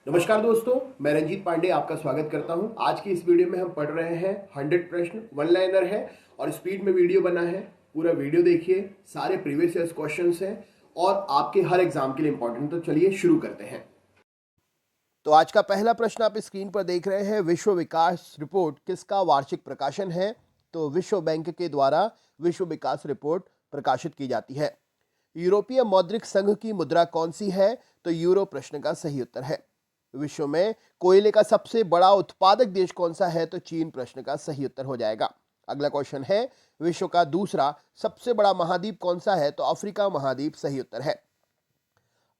नमस्कार दोस्तों, मैं रंजीत पांडे आपका स्वागत करता हूं। आज की इस वीडियो में हम पढ़ रहे हैं 100 प्रश्न, वन लाइनर है और स्पीड में वीडियो बना है। पूरा वीडियो देखिए, सारे प्रीवियस ईयर क्वेश्चंस हैं और आपके हर एग्जाम के लिए इंपॉर्टेंट। तो चलिए शुरू करते हैं। तो आज का पहला प्रश्न आप स्क्रीन पर देख रहे हैं, विश्व विकास रिपोर्ट किसका वार्षिक प्रकाशन है? तो विश्व बैंक के द्वारा विश्व विकास रिपोर्ट प्रकाशित की जाती है। यूरोपीय मौद्रिक संघ की मुद्रा कौन सी है? तो यूरो प्रश्न का सही उत्तर है। विश्व में कोयले का सबसे बड़ा उत्पादक देश कौन सा है? तो चीन प्रश्न का सही उत्तर हो जाएगा। अगला क्वेश्चन है, विश्व का दूसरा सबसे बड़ा महाद्वीप कौन सा है? तो अफ्रीका महाद्वीप सही उत्तर है।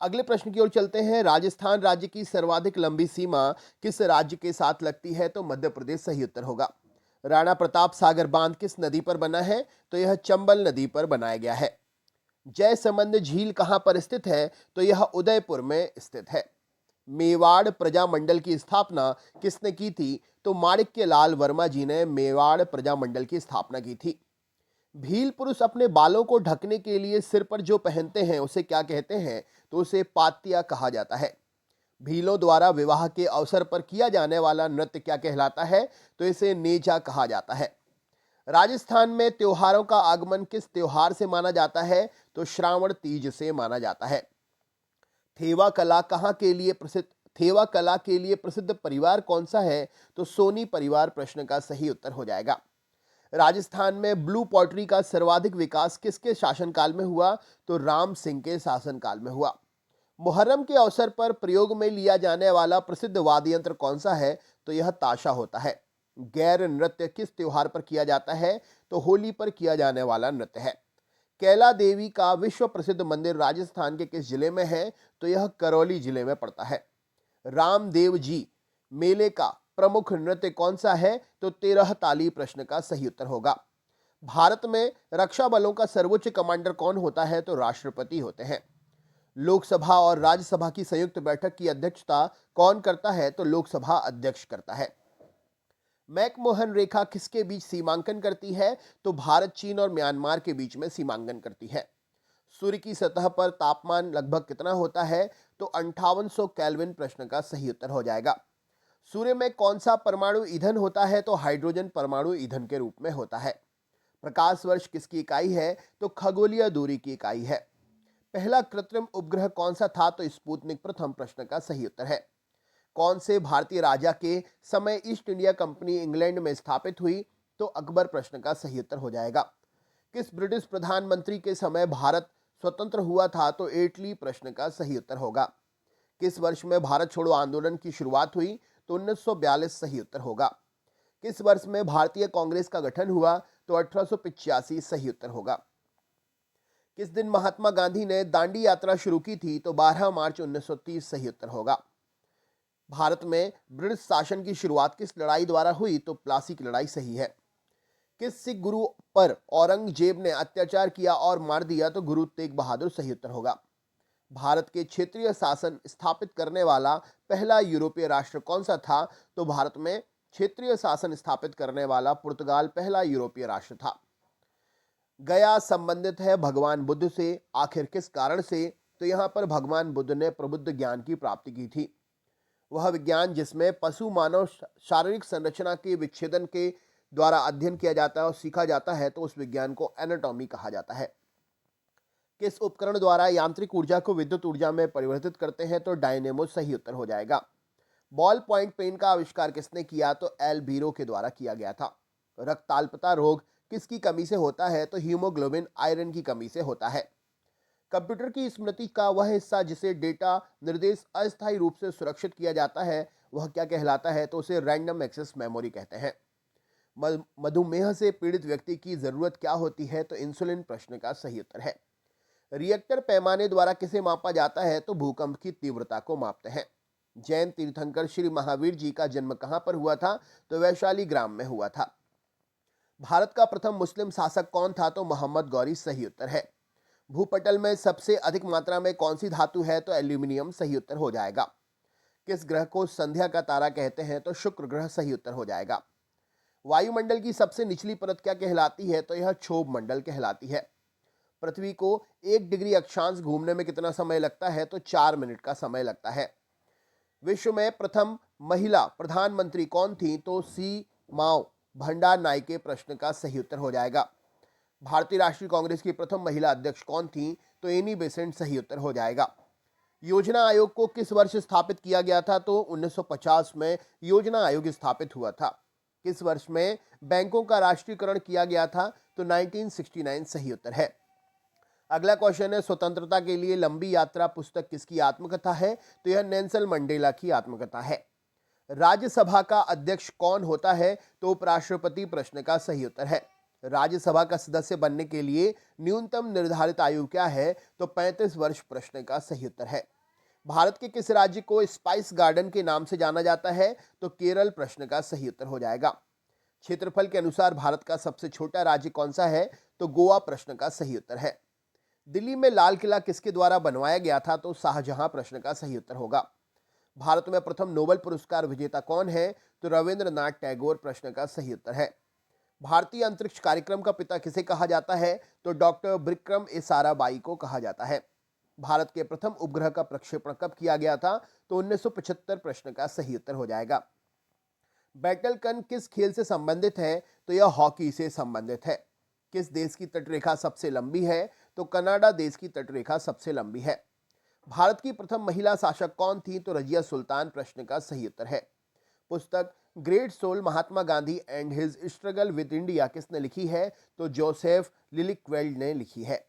अगले प्रश्न की ओर चलते हैं, राजस्थान राज्य की सर्वाधिक लंबी सीमा किस राज्य के साथ लगती है? तो मध्य प्रदेश सही उत्तर होगा। राणा प्रताप सागर बांध किस नदी पर बना है? तो यह चंबल नदी पर बनाया गया है। जयसमंद झील कहां पर स्थित है? तो यह उदयपुर में स्थित है। मेवाड़ प्रजामंडल की स्थापना किसने की थी? तो माणिक्य लाल वर्मा जी ने मेवाड़ प्रजामंडल की स्थापना की थी। भील पुरुष अपने बालों को ढकने के लिए सिर पर जो पहनते हैं उसे क्या कहते हैं? तो उसे पातिया कहा जाता है। भीलों द्वारा विवाह के अवसर पर किया जाने वाला नृत्य क्या कहलाता है? तो इसे नेजा कहा जाता है। राजस्थान में त्योहारों का आगमन किस त्योहार से माना जाता है? तो श्रावण तीज से माना जाता है। थेवा कला कहाँ के लिए प्रसिद्ध थेवा कला के लिए प्रसिद्ध परिवार कौन सा है? तो सोनी परिवार प्रश्न का सही उत्तर हो जाएगा। राजस्थान में ब्लू पॉटरी का सर्वाधिक विकास किसके शासनकाल में हुआ? तो राम सिंह के शासनकाल में हुआ। मुहर्रम के अवसर पर प्रयोग में लिया जाने वाला प्रसिद्ध वाद्य यंत्र कौन सा है? तो यह ताशा होता है। गैर नृत्य किस त्योहार पर किया जाता है? तो होली पर किया जाने वाला नृत्य है। कैला देवी का विश्व प्रसिद्ध मंदिर राजस्थान के किस जिले में है? तो यह करौली जिले में पड़ता है। रामदेव जी मेले का प्रमुख नृत्य कौन सा है? तो 13 ताली प्रश्न का सही उत्तर होगा। भारत में रक्षा बलों का सर्वोच्च कमांडर कौन होता है? तो राष्ट्रपति होते हैं। लोकसभा और राज्यसभा की संयुक्त बैठक की अध्यक्षता कौन करता है? तो लोकसभा अध्यक्ष करता है। मैकमोहन रेखा किसके बीच सीमांकन करती है? तो भारत, चीन और म्यांमार के बीच में सीमांकन करती है। सूर्य की सतह पर तापमान लगभग कितना होता है? तो 5800 केल्विन प्रश्न का सही उत्तर हो जाएगा। सूर्य में कौन सा परमाणु ईंधन होता है? तो हाइड्रोजन परमाणु ईंधन के रूप में होता है। प्रकाश वर्ष किसकी इकाई है? तो खगोलीय दूरी की इकाई है। पहला कृत्रिम उपग्रह कौन सा था? तो स्पुतनिक प्रथम प्रश्न का सही उत्तर है। कौन से भारतीय राजा के समय ईस्ट इंडिया कंपनी इंग्लैंड में स्थापित हुई? तो अकबर प्रश्न का सही उत्तर हो जाएगा। किस ब्रिटिश प्रधानमंत्री के समय भारत स्वतंत्र हुआ था? तो एटली प्रश्न का सही उत्तर होगा। किस वर्ष में भारत छोड़ो आंदोलन की शुरुआत हुई? तो 1942 सही उत्तर होगा। किस वर्ष में भारतीय कांग्रेस का गठन हुआ? तो 1885 सही उत्तर होगा। किस दिन महात्मा गांधी ने दांडी यात्रा शुरू की थी? तो 12 मार्च 1930 सही उत्तर होगा। भारत में ब्रिटिश शासन की शुरुआत किस लड़ाई द्वारा हुई? तो प्लासी की लड़ाई सही है। किस सिख गुरु पर औरंगजेब ने अत्याचार किया और मार दिया? तो गुरु तेग बहादुर सही उत्तर होगा। भारत के क्षेत्रीय शासन स्थापित करने वाला पहला यूरोपीय राष्ट्र कौन सा था? तो भारत में क्षेत्रीय शासन स्थापित करने वाला पुर्तगाल पहला यूरोपीय राष्ट्र था। गया संबंधित है भगवान बुद्ध से, आखिर किस कारण से? तो यहाँ पर भगवान बुद्ध ने प्रबुद्ध ज्ञान की प्राप्ति की थी। वह विज्ञान जिसमें पशु मानव शारीरिक संरचना के विच्छेदन के द्वारा अध्ययन किया जाता है और सीखा जाता है, तो उस विज्ञान को एनाटॉमी कहा जाता है। किस उपकरण द्वारा यांत्रिक ऊर्जा को विद्युत ऊर्जा में परिवर्तित करते हैं? तो डायनेमो सही उत्तर हो जाएगा। बॉल पॉइंट पेन का आविष्कार किसने किया? तो एल बीरो के द्वारा किया गया था। रक्ताल्पता रोग किसकी कमी से होता है? तो हीमोग्लोबिन आयरन की कमी से होता है। कंप्यूटर की स्मृति का वह हिस्सा जिसे डेटा निर्देश अस्थायी रूप से सुरक्षित किया जाता है, वह क्या कहलाता है? तो उसे रैंडम एक्सेस मेमोरी कहते हैं। मधुमेह से पीड़ित व्यक्ति की जरूरत क्या होती है? तो इंसुलिन प्रश्न का सही उत्तर है। रिएक्टर पैमाने द्वारा किसे मापा जाता है? तो भूकंप की तीव्रता को मापते हैं। जैन तीर्थंकर श्री महावीर जी का जन्म कहां पर हुआ था? तो वैशाली ग्राम में हुआ था। भारत का प्रथम मुस्लिम शासक कौन था? तो मोहम्मद गौरी सही उत्तर है। भूपटल में सबसे अधिक मात्रा में कौन सी धातु है? तो एल्यूमिनियम सही उत्तर हो जाएगा। किस ग्रह को संध्या का तारा कहते हैं? तो शुक्र ग्रह सही उत्तर हो जाएगा। वायुमंडल की सबसे निचली परत क्या कहलाती है? तो यह क्षोभ मंडल कहलाती है। पृथ्वी को 1 डिग्री अक्षांश घूमने में कितना समय लगता है? तो 4 मिनट का समय लगता है। विश्व में प्रथम महिला प्रधानमंत्री कौन थी? तो सी माओ भंडार नायके प्रश्न का सही उत्तर हो जाएगा। भारतीय राष्ट्रीय कांग्रेस की प्रथम महिला अध्यक्ष कौन थी? तो एनी बेसेंट सही उत्तर हो जाएगा। योजना आयोग को किस वर्ष स्थापित किया गया था? तो 1950 में योजना आयोग स्थापित हुआ था। किस वर्ष में बैंकों का राष्ट्रीयकरण किया गया था? तो 1969 सही उत्तर है। अगला क्वेश्चन है, स्वतंत्रता के लिए लंबी यात्रा पुस्तक किसकी आत्मकथा है? तो यह नेल्सन मंडेला की आत्मकथा है। राज्यसभा का अध्यक्ष कौन होता है? तो उपराष्ट्रपति प्रश्न का सही उत्तर है। राज्यसभा का सदस्य बनने के लिए न्यूनतम निर्धारित आयु क्या है? तो 35 वर्ष प्रश्न का सही उत्तर है। भारत के किस राज्य को स्पाइस गार्डन के नाम से जाना जाता है? तो केरल प्रश्न का सही उत्तर हो जाएगा। क्षेत्रफल के अनुसार भारत का सबसे छोटा राज्य कौन सा है? तो गोवा प्रश्न का सही उत्तर है। दिल्ली में लाल किला किसके द्वारा बनवाया गया था? तो शाहजहां प्रश्न का सही उत्तर होगा। भारत में प्रथम नोबेल पुरस्कार विजेता कौन है? तो रविंद्रनाथ टैगोर प्रश्न का सही उत्तर है। भारतीय अंतरिक्ष कार्यक्रम का पिता किसे कहा जाता है? तो डॉक्टर विक्रम साराभाई को कहा जाता है। भारत के प्रथम उपग्रह का प्रक्षेपण कब किया गया था? तो 1975 प्रश्न का सही उत्तर हो जाएगा। बैटल गन किस खेल से संबंधित है? तो यह हॉकी से संबंधित है। किस देश की तटरेखा सबसे लंबी है? तो कनाडा देश की तटरेखा सबसे लंबी है। भारत की प्रथम महिला शासक कौन थी? तो रजिया सुल्तान प्रश्न का सही उत्तर है। पुस्तक great soul Mahatma Gandhi and his struggle with India किसने लिखी है? तो जोसेफ लिलिक्वेल्ड ने लिखी है।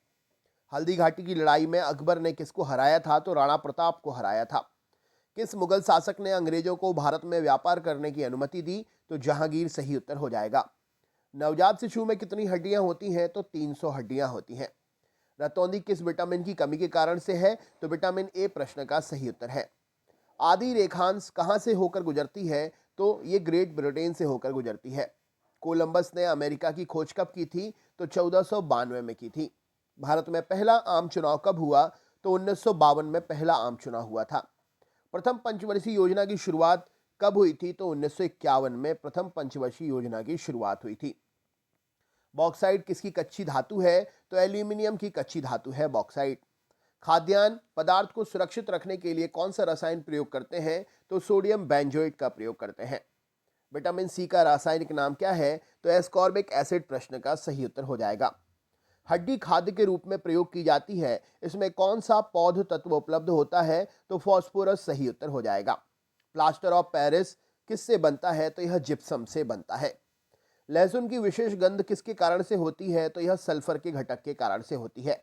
हल्दी घाटी की लड़ाई में अकबर ने किसको हराया था? तो राणा प्रताप को हराया था। किस मुगल शासक ने अंग्रेजों को भारत में व्यापार करने की अनुमति दी? तो जहांगीर सही उत्तर हो जाएगा। नवजात शिशु में कितनी हड्डियां होती हैं? तो 300 हड्डियां होती हैं। रतौंधी किस विटामिन की कमी के कारण से है? तो विटामिन ए प्रश्न का सही उत्तर है। आदि रेखांश कहां से होकर गुजरती है? तो ये ग्रेट ब्रिटेन से होकर गुजरती है। कोलंबस ने अमेरिका की खोज कब की थी? तो 1492 में की थी। भारत में पहला आम चुनाव कब हुआ? तो 1952 में पहला आम चुनाव हुआ था। प्रथम पंचवर्षीय योजना की शुरुआत कब हुई थी? तो 1951 में प्रथम पंचवर्षीय योजना की शुरुआत हुई थी। बॉक्साइट किसकी कच्ची धातु है? तो एल्यूमिनियम की कच्ची धातु है बॉक्साइट। खाद्यान्न पदार्थ को सुरक्षित रखने के लिए कौन सा रसायन प्रयोग करते हैं? तो सोडियम बेंजोएट का प्रयोग करते हैं। विटामिन सी का रासायनिक नाम क्या है? तो एस्कॉर्बिक एसिड प्रश्न का सही उत्तर हो जाएगा। हड्डी खाद्य के रूप में प्रयोग की जाती है, इसमें कौन सा पौध तत्व उपलब्ध होता है? तो फॉस्फोरस सही उत्तर हो जाएगा। प्लास्टर ऑफ पेरिस किससे बनता है? तो यह जिप्सम से बनता है। लहसुन की विशेष गंध किसके कारण से होती है? तो यह सल्फर के घटक के कारण से होती है।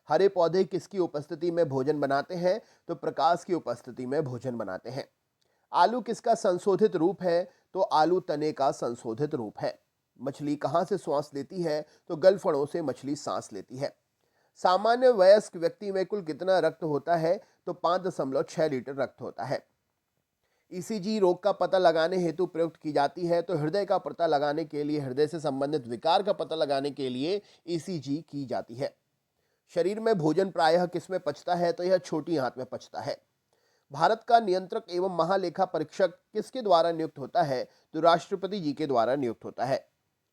हरे पौधे किसकी उपस्थिति में भोजन बनाते हैं? तो प्रकाश की उपस्थिति में भोजन बनाते हैं। आलू किसका संशोधित रूप है? तो आलू तने का संशोधित रूप है। मछली कहां से श्वास लेती है? तो गलफड़ों से मछली सांस लेती है। सामान्य वयस्क व्यक्ति में कुल कितना रक्त होता है? तो 5.6 लीटर रक्त होता है। ईसीजी रोग का पता लगाने हेतु प्रयुक्त की जाती है। तो हृदय का पता लगाने के लिए, हृदय से संबंधित विकार का पता लगाने के लिए ईसीजी की जाती है। शरीर में भोजन प्रायः किसमें पचता है? तो यह छोटी आंत में पचता है। भारत का नियंत्रक एवं महालेखा परीक्षक किसके द्वारा नियुक्त होता है? तो राष्ट्रपति जी के द्वारा नियुक्त होता है।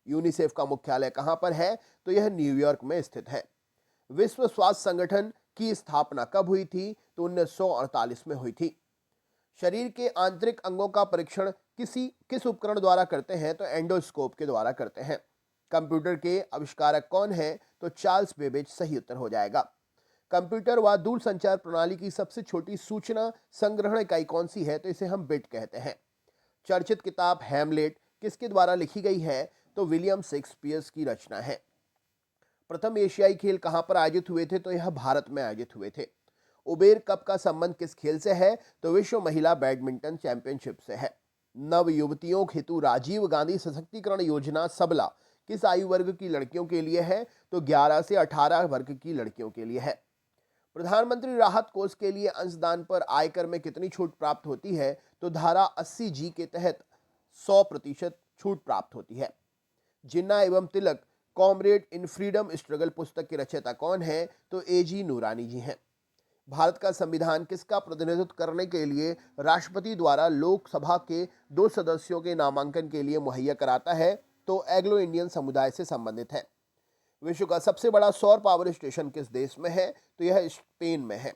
यूनिसेफ का मुख्यालय कहां पर है? तो यह न्यूयॉर्क में स्थित है। विश्व स्वास्थ्य संगठन की स्थापना कब हुई थी? तो 1948 में हुई थी। शरीर के आंतरिक अंगों का परीक्षण किस उपकरण द्वारा करते हैं? तो एंडोस्कोप के द्वारा करते हैं। कंप्यूटर के आविष्कारक कौन है? तो चार्ल्स बेबेज सही उत्तर हो जाएगा। कंप्यूटर व दूरसंचार प्रणाली की सबसे छोटी सूचना संग्रहण इकाई कौन सी है? तो इसे हम बिट कहते हैं। चर्चित किताब हैमलेट किसके द्वारा लिखी गई है? तो विलियम शेक्सपियर की रचना है। प्रथम एशियाई खेल कहां पर आयोजित हुए थे? तो यह भारत में आयोजित हुए थे। उबेर कप का संबंध किस खेल से है? तो विश्व महिला बैडमिंटन चैंपियनशिप से है। नव युवतियों हेतु राजीव गांधी सशक्तिकरण योजना सबला किस आयु वर्ग की लड़कियों के लिए है? तो 11 से 18 वर्ग की लड़कियों के लिए है। प्रधानमंत्री राहत कोष के लिए अंशदान पर आयकर में कितनी छूट प्राप्त होती है? तो धारा 80G के तहत 100% छूट प्राप्त होती है। जिन्ना एवं तिलक कॉमरेड इन फ्रीडम स्ट्रगल पुस्तक के रचयिता कौन है? तो AG नूरानी जी हैं। भारत का संविधान किसका प्रतिनिधित्व करने के लिए राष्ट्रपति द्वारा लोकसभा के 2 सदस्यों के नामांकन के लिए मुहैया कराता है? तो एग्लो इंडियन समुदाय से संबंधित है। विश्व का सबसे बड़ा सौर पावर स्टेशन किस देश में है? तो यह स्पेन में है।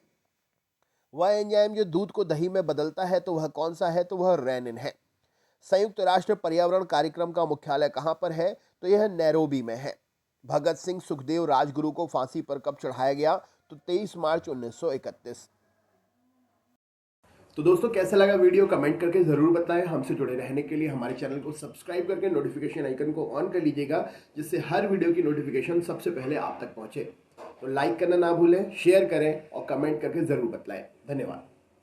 वह एंजाइम जो दूध को दही में बदलता है तो वह कौन सा है? तो वह रेनिन है। संयुक्त राष्ट्र पर्यावरण कार्यक्रम का मुख्यालय कहाँ पर है? तो यह नैरोबी में है। भगत सिंह सुखदेव राजगुरु को फांसी पर कब चढ़ाया गया? तो 23 मार्च 1931। तो दोस्तों कैसा लगा वीडियो कमेंट करके जरूर बताएं। हमसे जुड़े रहने के लिए हमारे चैनल को सब्सक्राइब करके नोटिफिकेशन आइकन को ऑन कर लीजिएगा, जिससे हर वीडियो की नोटिफिकेशन सबसे पहले आप तक पहुंचे। तो लाइक करना ना भूलें, शेयर करें और कमेंट करके जरूर बताएं। धन्यवाद।